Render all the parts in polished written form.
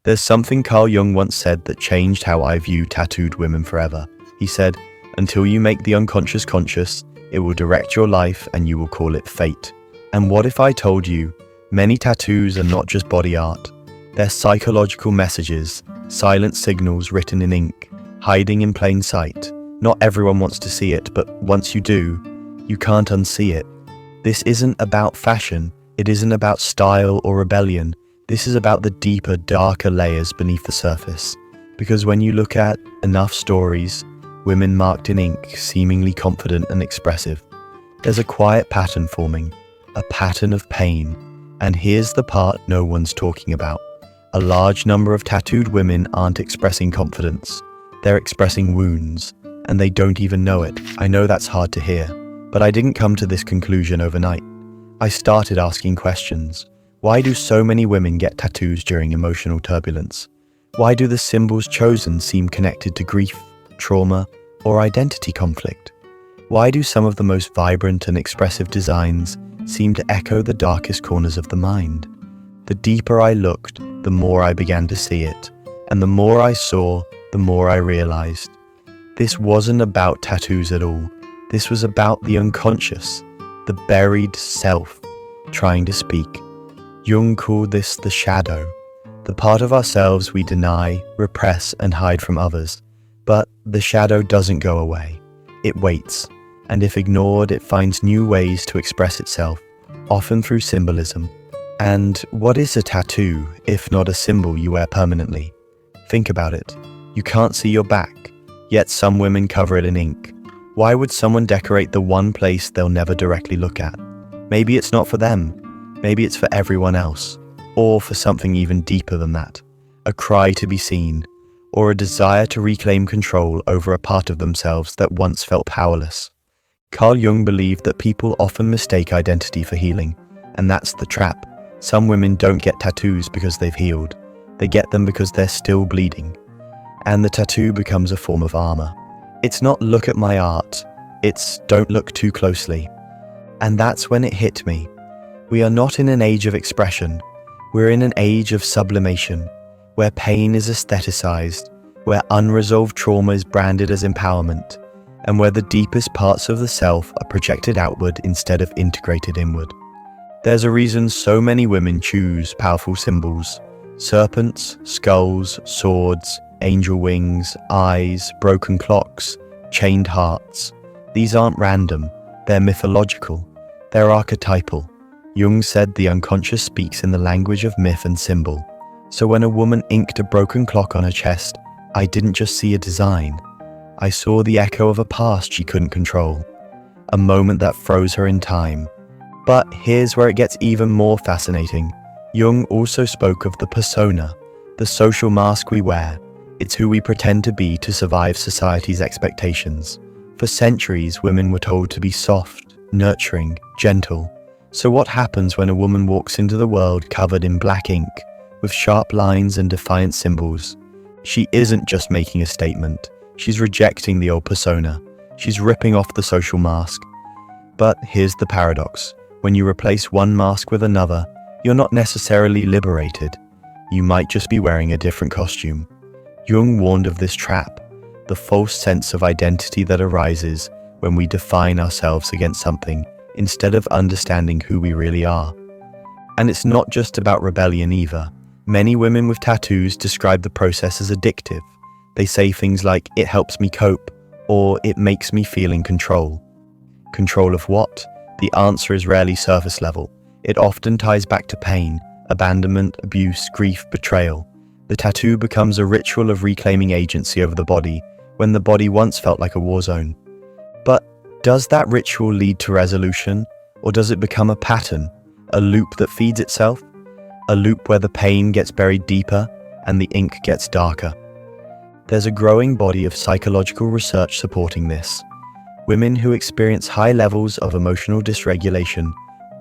There's something Carl Jung once said that changed how I view tattooed women forever. He said, "Until you make the unconscious conscious, it will direct your life and you will call it fate." And what if I told you, many tattoos are not just body art. They're psychological messages, silent signals written in ink, hiding in plain sight. Not everyone wants to see it, but once you do, you can't unsee it. This isn't about fashion. It isn't about style or rebellion. This is about the deeper, darker layers beneath the surface. Because when you look at enough stories, women marked in ink, seemingly confident and expressive, there's a quiet pattern forming, a pattern of pain. And here's the part no one's talking about. A large number of tattooed women aren't expressing confidence. They're expressing wounds, and they don't even know it. I know that's hard to hear, but I didn't come to this conclusion overnight. I started asking questions. Why do so many women get tattoos during emotional turbulence? Why do the symbols chosen seem connected to grief, trauma, or identity conflict? Why do some of the most vibrant and expressive designs seem to echo the darkest corners of the mind? The deeper I looked, the more I began to see it, and the more I saw, the more I realized. This wasn't about tattoos at all. This was about the unconscious, the buried self, trying to speak. Jung called this the shadow, the part of ourselves we deny, repress, and hide from others. But the shadow doesn't go away. It waits, and if ignored, it finds new ways to express itself, often through symbolism. And what is a tattoo, if not a symbol you wear permanently? Think about it. You can't see your back, yet some women cover it in ink. Why would someone decorate the one place they'll never directly look at? Maybe it's not for them. Maybe it's for everyone else, or for something even deeper than that. A cry to be seen, or a desire to reclaim control over a part of themselves that once felt powerless. Carl Jung believed that people often mistake identity for healing, and that's the trap. Some women don't get tattoos because they've healed. They get them because they're still bleeding. And the tattoo becomes a form of armor. It's not "look at my art," it's "don't look too closely." And that's when it hit me. We are not in an age of expression. We're in an age of sublimation, where pain is aestheticized, where unresolved trauma is branded as empowerment, and where the deepest parts of the self are projected outward instead of integrated inward. There's a reason so many women choose powerful symbols: serpents, skulls, swords, angel wings, eyes, broken clocks, chained hearts. These aren't random, they're mythological, they're archetypal. Jung said the unconscious speaks in the language of myth and symbol. So when a woman inked a broken clock on her chest, I didn't just see a design. I saw the echo of a past she couldn't control, a moment that froze her in time. But here's where it gets even more fascinating. Jung also spoke of the persona, the social mask we wear. It's who we pretend to be to survive society's expectations. For centuries, women were told to be soft, nurturing, gentle. So what happens when a woman walks into the world covered in black ink, with sharp lines and defiant symbols? She isn't just making a statement. She's rejecting the old persona. She's ripping off the social mask. But here's the paradox. When you replace one mask with another, you're not necessarily liberated. You might just be wearing a different costume. Jung warned of this trap, the false sense of identity that arises when we define ourselves against something instead of understanding who we really are. And it's not just about rebellion either. Many women with tattoos describe the process as addictive. They say things like, "it helps me cope," or "it makes me feel in control." Control of what? The answer is rarely surface level. It often ties back to pain, abandonment, abuse, grief, betrayal. The tattoo becomes a ritual of reclaiming agency over the body, when the body once felt like a war zone. But does that ritual lead to resolution, or does it become a pattern, a loop that feeds itself? A loop where the pain gets buried deeper and the ink gets darker. There's a growing body of psychological research supporting this. Women who experience high levels of emotional dysregulation,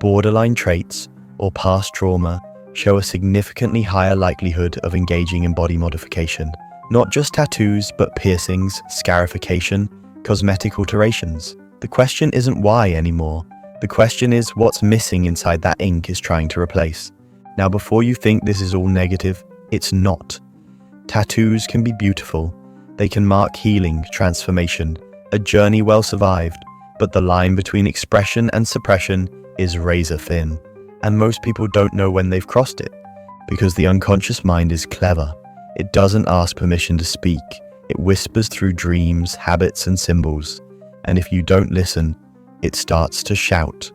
borderline traits, or past trauma show a significantly higher likelihood of engaging in body modification. Not just tattoos, but piercings, scarification, cosmetic alterations. The question isn't why anymore. The question is what's missing inside that ink is trying to replace. Now, before you think this is all negative, It's not. Tattoos can be beautiful. They can mark healing, transformation, a journey well survived, but the line between expression and suppression is razor thin, and most people don't know when they've crossed it, because the unconscious mind is clever. It doesn't ask permission to speak. It whispers through dreams, habits, and symbols, and if you don't listen, it starts to shout.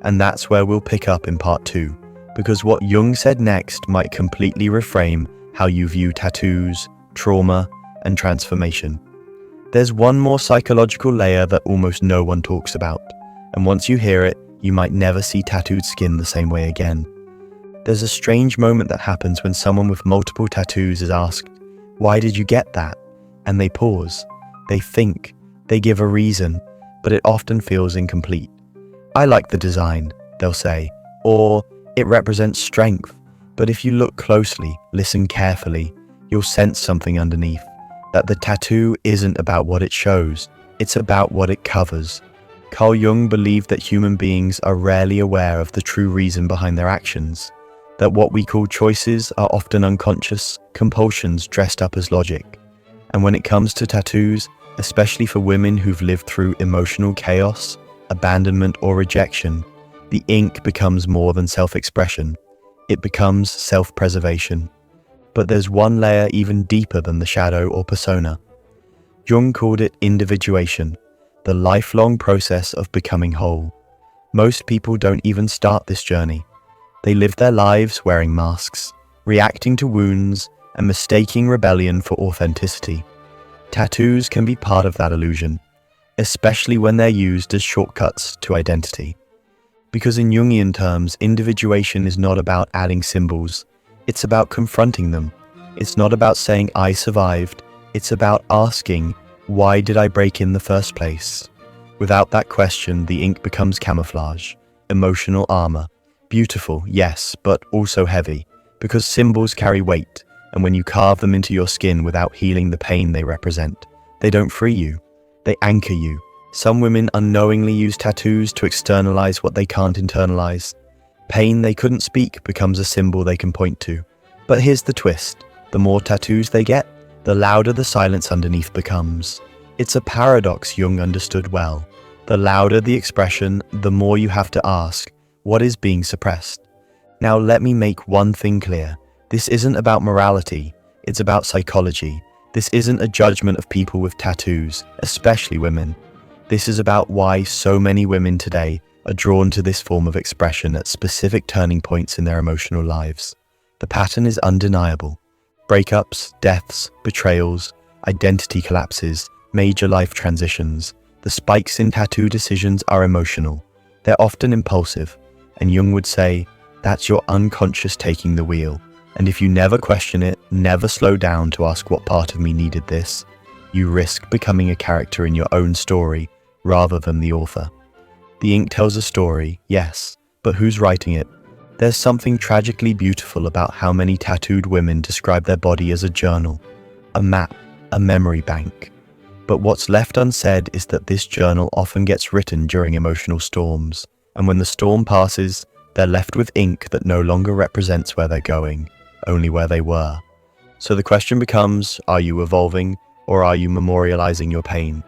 And that's where we'll pick up in part 2, because what Jung said next might completely reframe how you view tattoos, trauma, and transformation. There's one more psychological layer that almost no one talks about, and once you hear it, you might never see tattooed skin the same way again. There's a strange moment that happens when someone with multiple tattoos is asked, "Why did you get that?" And they pause, they think, they give a reason, but it often feels incomplete. "I like the design," they'll say, or "it represents strength." But if you look closely, listen carefully, you'll sense something underneath. That the tattoo isn't about what it shows, it's about what it covers. Carl Jung believed that human beings are rarely aware of the true reason behind their actions, that what we call choices are often unconscious compulsions dressed up as logic. And when it comes to tattoos, especially for women who've lived through emotional chaos, abandonment, or rejection, the ink becomes more than self-expression. It becomes self-preservation. But there's one layer even deeper than the shadow or persona. Jung called it individuation, the lifelong process of becoming whole. Most people don't even start this journey. They live their lives wearing masks, reacting to wounds, and mistaking rebellion for authenticity. Tattoos can be part of that illusion, especially when they're used as shortcuts to identity. Because in Jungian terms, individuation is not about adding symbols, it's about confronting them. It's not about saying I survived, it's about asking, why did I break in the first place? Without that question, the ink becomes camouflage, emotional armor. Beautiful, yes, but also heavy, because symbols carry weight, and when you carve them into your skin without healing the pain they represent, they don't free you, they anchor you. Some women unknowingly use tattoos to externalize what they can't internalize. Pain they couldn't speak becomes a symbol they can point to. But here's the twist. The more tattoos they get, the louder the silence underneath becomes. It's a paradox Jung understood well. The louder the expression, the more you have to ask, what is being suppressed? Now let me make one thing clear. This isn't about morality, it's about psychology. This isn't a judgment of people with tattoos, especially women. This is about why so many women today are drawn to this form of expression at specific turning points in their emotional lives. The pattern is undeniable. Breakups, deaths, betrayals, identity collapses, major life transitions. The spikes in tattoo decisions are emotional. They're often impulsive, and Jung would say, that's your unconscious taking the wheel. And if you never question it, never slow down to ask what part of me needed this, you risk becoming a character in your own story rather than the author. The ink tells a story, yes, but who's writing it? There's something tragically beautiful about how many tattooed women describe their body as a journal, a map, a memory bank. But what's left unsaid is that this journal often gets written during emotional storms, and when the storm passes, they're left with ink that no longer represents where they're going, only where they were. So the question becomes, are you evolving, or are you memorializing your pain?